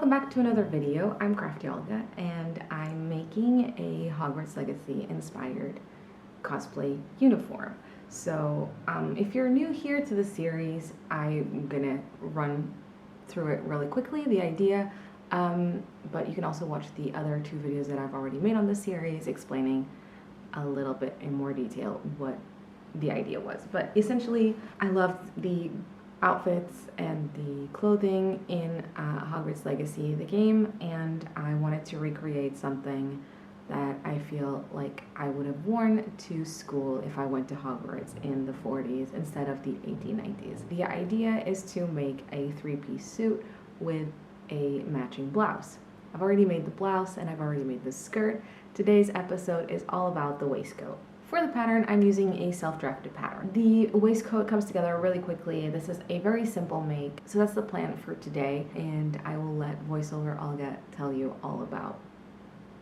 welcome back to another video. I'm Crafty Olga and I'm making a Hogwarts Legacy inspired cosplay uniform. So if you're new here to the series, I'm gonna run through it really quickly, the idea, but you can also watch the other two videos that I've already made on this series explaining a little bit in more detail what the idea was. But essentially, I loved the outfits and the clothing in Hogwarts Legacy, the game, and I wanted to recreate something that I feel like I would have worn to school if I went to Hogwarts in the 40s instead of the 1890s. The idea is to make a three-piece suit with a matching blouse. I've already made the blouse and I've already made the skirt. Today's episode is all about the waistcoat. For the pattern, I'm using a self-drafted pattern. The waistcoat comes together really quickly. This is a very simple make, so that's the plan for today, and I will let voiceover Olga tell you all about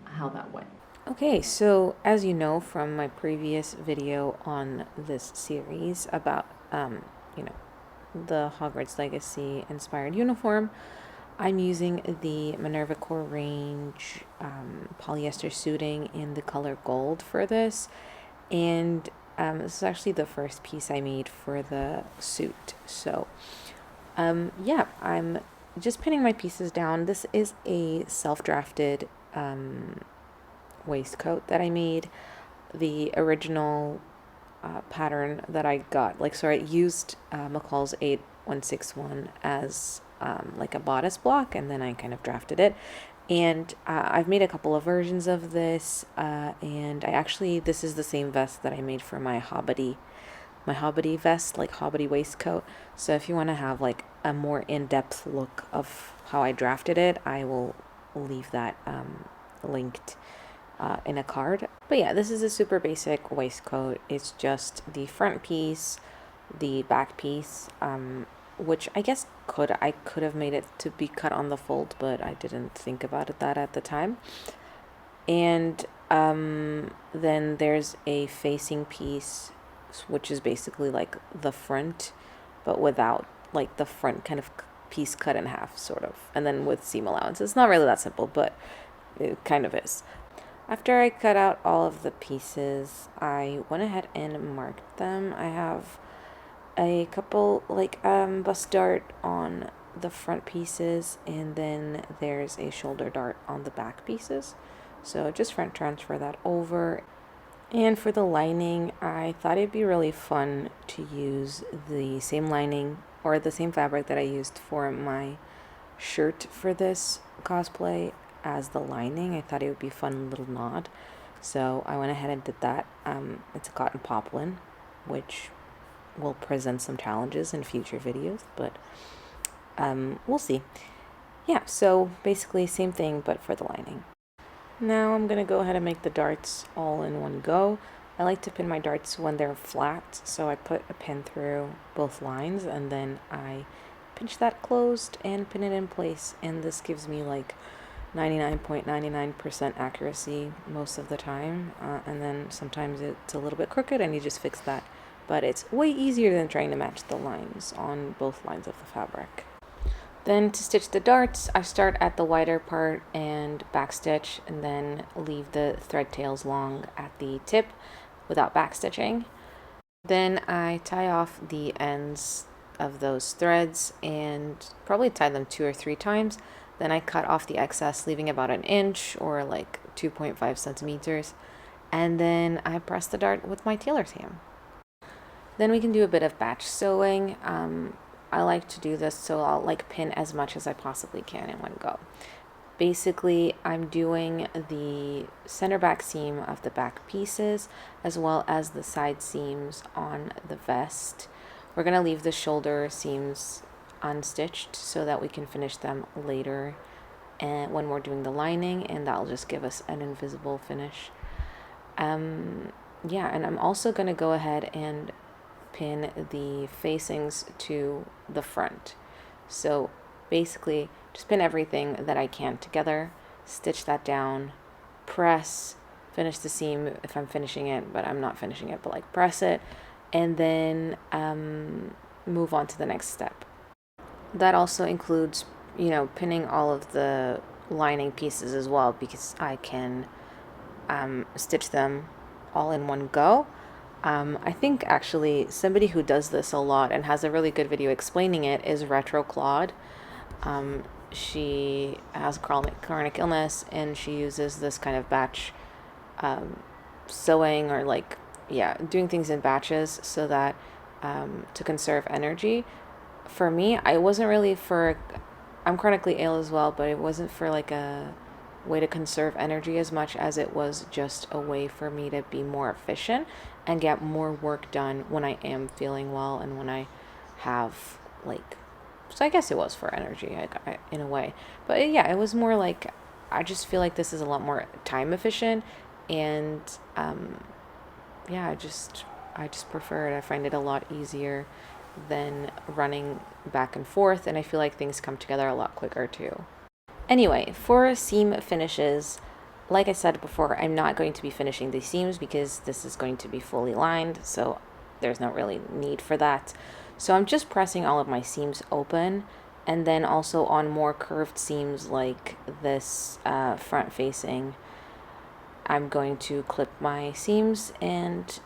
how that went. Okay, so as you know from my previous video on this series about, the Hogwarts Legacy inspired uniform, I'm using the Minerva Core range polyester suiting in the color gold for this. And this is actually the first piece I made for the suit. So, yeah, I'm just pinning my pieces down. This is a self-drafted waistcoat that I made. The original pattern that I got, I used McCall's 8161 as like a bodice block, and then I kind of drafted it. And I've made a couple of versions of this, and this is the same vest that I made for my Hobbity vest, like Hobbity Waistcoat. So if you want to have like a more in-depth look of how I drafted it, I will leave that linked in a card. But yeah, this is a super basic waistcoat. It's just the front piece, the back piece, which I guess I could have made it to be cut on the fold, but I didn't think about that at the time. And then there's a facing piece, which is basically like the front, but without like the front kind of piece cut in half, sort of, and then with seam allowance. It's not really that simple, but it kind of is. After I cut out all of the pieces, I went ahead and marked them. I have a couple bust dart on the front pieces, and then there's a shoulder dart on the back pieces, so just front transfer that over. And for the lining, I thought it'd be really fun to use the same lining or the same fabric that I used for my shirt for this cosplay as the lining. I thought it would be a fun little nod, so I went ahead and did that. It's a cotton poplin, which will present some challenges in future videos, but we'll see. Yeah, so basically same thing, but for the lining. Now I'm gonna go ahead and make the darts all in one go. I like to pin my darts when they're flat, so I put a pin through both lines, and then I pinch that closed and pin it in place, and this gives me like 99.99% accuracy most of the time, and then sometimes it's a little bit crooked and you just fix that. But it's way easier than trying to match the lines on both lines of the fabric. Then to stitch the darts, I start at the wider part and backstitch, and then leave the thread tails long at the tip without backstitching. Then I tie off the ends of those threads and probably tie them 2 or 3 times. Then I cut off the excess, leaving about an inch or like 2.5 centimeters. And then I press the dart with my tailor's hammer. Then we can do a bit of batch sewing. I like to do this, so I'll pin as much as I possibly can in one go. Basically, I'm doing the center back seam of the back pieces as well as the side seams on the vest. We're going to leave the shoulder seams unstitched so that we can finish them later and when we're doing the lining, and that'll just give us an invisible finish. Yeah, and I'm also going to go ahead and pin the facings to the front. So basically just pin everything that I can together, stitch that down, press, finish the seam if I'm finishing it, but I'm not finishing it, but press it, and then move on to the next step. That also includes you know, pinning all of the lining pieces as well, because I can stitch them all in one go. I think actually somebody who does this a lot and has a really good video explaining it is Retro Claude. She has chronic illness, and she uses this kind of batch sewing, or like, yeah, doing things in batches so that to conserve energy. For me, I wasn't really for, I'm chronically ill as well, but it wasn't for like a way to conserve energy as much as it was just a way for me to be more efficient and get more work done when I am feeling well and when I have like, so I guess it was for energy, in a way. But yeah, it was more like, I just feel like this is a lot more time efficient, and yeah, I just prefer it. I find it a lot easier than running back and forth, and I feel like things come together a lot quicker too. Anyway, for seam finishes, like I said before, I'm not going to be finishing the seams because this is going to be fully lined, so there's not really need for that. So I'm just pressing all of my seams open, and then also on more curved seams like this front facing, I'm going to clip my seams and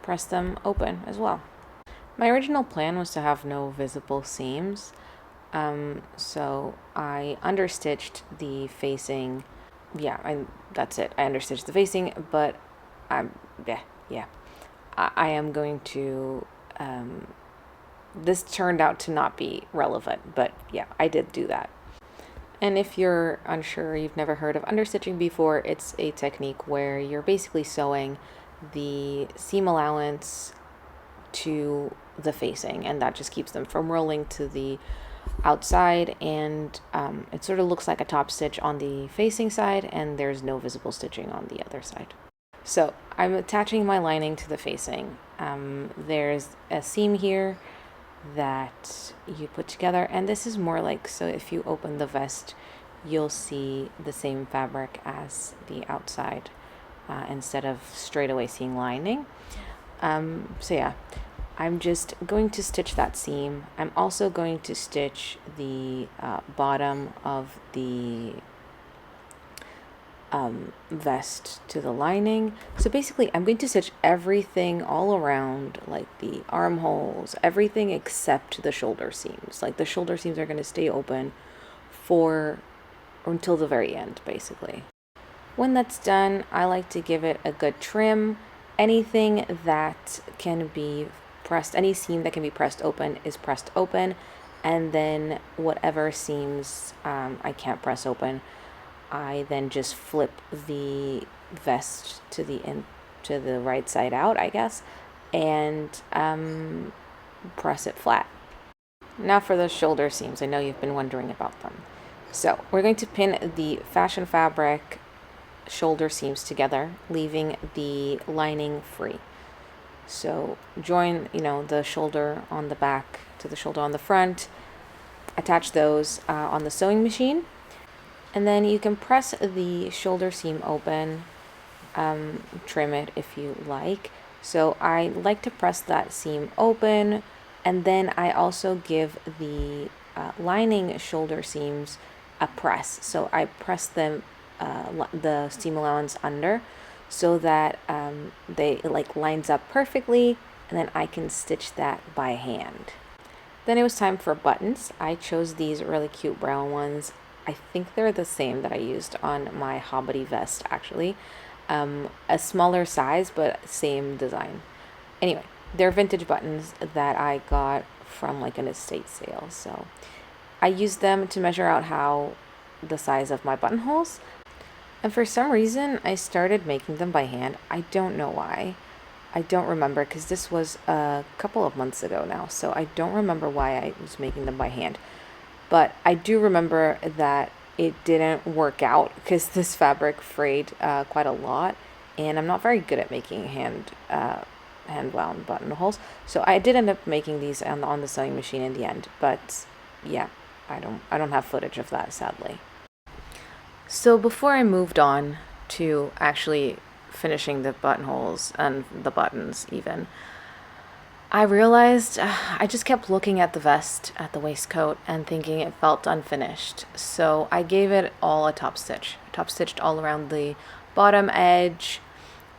press them open as well. My original plan was to have no visible seams, so I understitched the facing. Yeah, that's it. I understitched the facing, but yeah. I am going to. This turned out to not be relevant, but yeah, I did do that. And if you're unsure, you've never heard of understitching before, it's a technique where you're basically sewing the seam allowance to the facing, and that just keeps them from rolling to the outside, and it sort of looks like a top stitch on the facing side, and there's no visible stitching on the other side. So I'm attaching my lining to the facing. There's a seam here that you put together, and this is more like, so if you open the vest, you'll see the same fabric as the outside, instead of straight away seeing lining. So yeah, I'm just going to stitch that seam. I'm also going to stitch the bottom of the vest to the lining. So basically I'm going to stitch everything all around, like the armholes, everything except the shoulder seams. Like the shoulder seams are going to stay open for until the very end, basically. When that's done, I like to give it a good trim. Anything that can be pressed, any seam that can be pressed open is pressed open, and then whatever seams I can't press open, I then just flip the vest to the right side out, I guess, and press it flat. Now for the shoulder seams, I know you've been wondering about them. So we're going to pin the fashion fabric shoulder seams together, leaving the lining free. So join, the shoulder on the back to the shoulder on the front, attach those on the sewing machine, and then you can press the shoulder seam open, trim it if you like. So I like to press that seam open, and then I also give the lining shoulder seams a press. So I press them, the seam allowance under, so that they lines up perfectly, and then I can stitch that by hand. Then it was time for buttons. I chose these really cute brown ones. I think they're the same that I used on my Hobbity vest, actually. A smaller size, but same design. Anyway, they're vintage buttons that I got from an estate sale. So I used them to measure out the size of my buttonholes. And for some reason, I started making them by hand. I don't know why. I don't remember, because this was a couple of months ago now. So I don't remember why I was making them by hand. But I do remember that it didn't work out because this fabric frayed quite a lot. And I'm not very good at making hand-wound buttonholes. So I did end up making these on the sewing machine in the end. But yeah, I don't have footage of that, sadly. So before I moved on to actually finishing the buttonholes and the buttons even, I realized I just kept looking at the vest, at the waistcoat, and thinking it felt unfinished. So I gave it all a top stitch. Top stitched all around the bottom edge,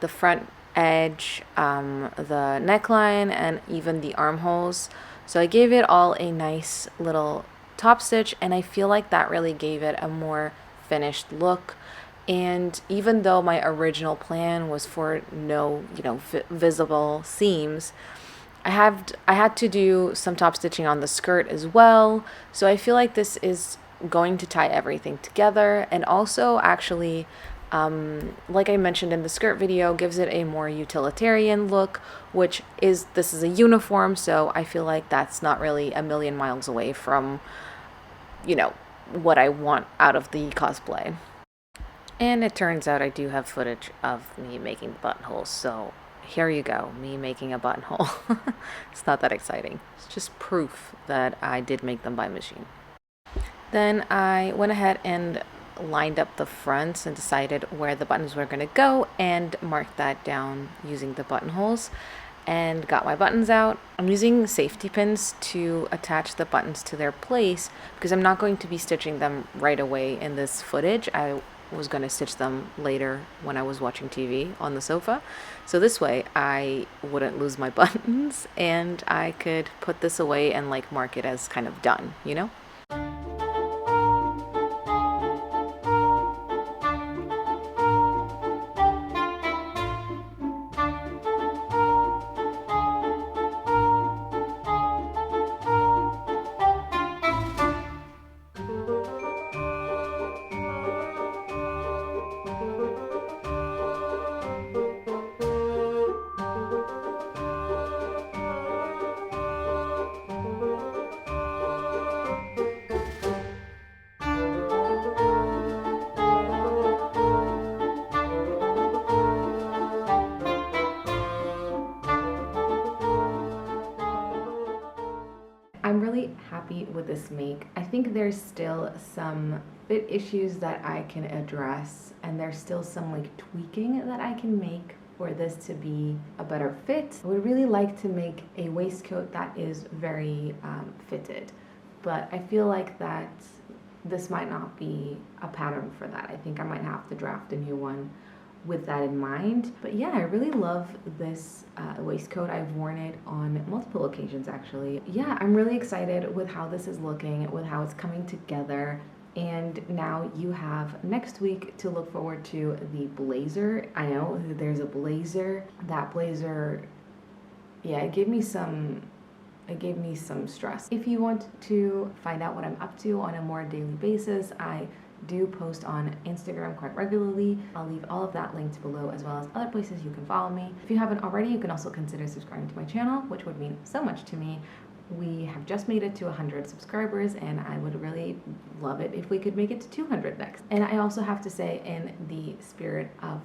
the front edge, the neckline, and even the armholes. So I gave it all a nice little top stitch, and I feel like that really gave it a more finished look. And even though my original plan was for no, visible seams, I had to do some top stitching on the skirt as well. So I feel like this is going to tie everything together, and also actually, like I mentioned in the skirt video, gives it a more utilitarian look, which is, this is a uniform, so I feel like that's not really a million miles away from, what I want out of the cosplay. And it turns out I do have footage of me making the buttonholes, so here you go, me making a buttonhole. It's not that exciting. It's just proof that I did make them by machine. Then I went ahead and lined up the fronts and decided where the buttons were going to go and marked that down using the buttonholes and got my buttons out. I'm using safety pins to attach the buttons to their place because I'm not going to be stitching them right away in this footage. I was going to stitch them later when I was watching TV on the sofa. So this way I wouldn't lose my buttons and I could put this away and like mark it as kind of done, I'm really happy with this make. I think there's still some fit issues that I can address, and there's still some like tweaking that I can make for this to be a better fit. I would really like to make a waistcoat that is very fitted, but I feel like that this might not be a pattern for that. I think I might have to draft a new one with that in mind. But yeah, I really love this waistcoat. I've worn it on multiple occasions actually. Yeah, I'm really excited with how this is looking, with how it's coming together. And now you have next week to look forward to the blazer. I know there's a blazer. That blazer, yeah, it gave me some stress. If you want to find out what I'm up to on a more daily basis, I do post on Instagram quite regularly. I'll leave all of that linked below, as well as other places you can follow me. If you haven't already, you can also consider subscribing to my channel, which would mean so much to me. We have just made it to 100 subscribers, and I would really love it if we could make it to 200 next. And I also have to say, in the spirit of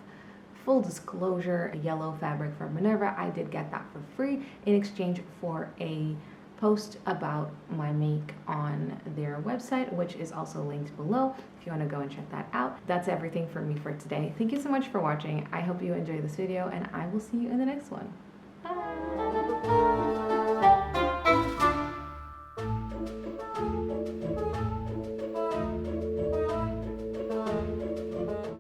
full disclosure, a yellow fabric from Minerva, I did get that for free in exchange for a post about my make on their website, which is also linked below if you want to go and check that out. That's everything for me for today. Thank you so much for watching. I hope you enjoyed this video, and I will see you in the next one. Bye!